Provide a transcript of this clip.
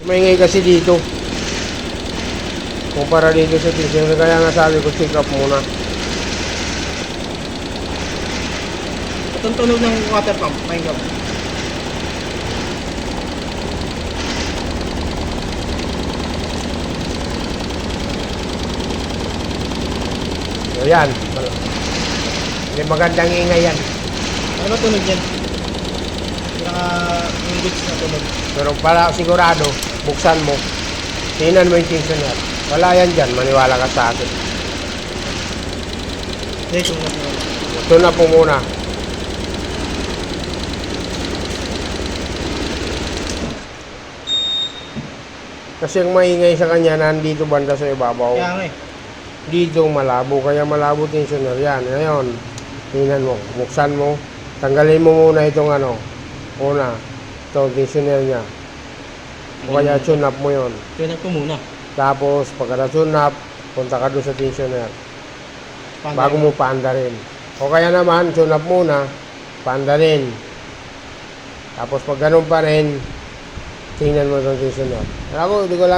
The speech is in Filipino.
Maingay kasi dito. Kumpara dito sa tensioner. Kaya nga sabi ko, check up muna. Itong tunog ng water pump, pakinggan mo. So yan. Hindi magandang ingay yan. Ano ba tunog yan? Yung goods na tunog. Pero para sigurado, buksan mo. Tingnan mo yung tensioner. Wala yan dyan. Maniwala ka sa akin. Yes, yung nasa. Ito na po muna. Kasi ang maingay sa kanya, nandito banda sa ibabaw. Kaya nga eh. Dito malabo, kaya malabo tensioner yan. Ngayon, tingnan mo, buksan mo, tanggalin mo muna itong ano, una, itong tensioner niya. O kaya tune up mo yon. Tunog ko muna. Tapos, pagka tune up, punta ka doon sa tensioner. Bago mo paandarin. O kaya naman, tune up muna, paandarin. Tapos pag ganun pa rin, tingnan mo itong tensioner. Ako, hindi ko lang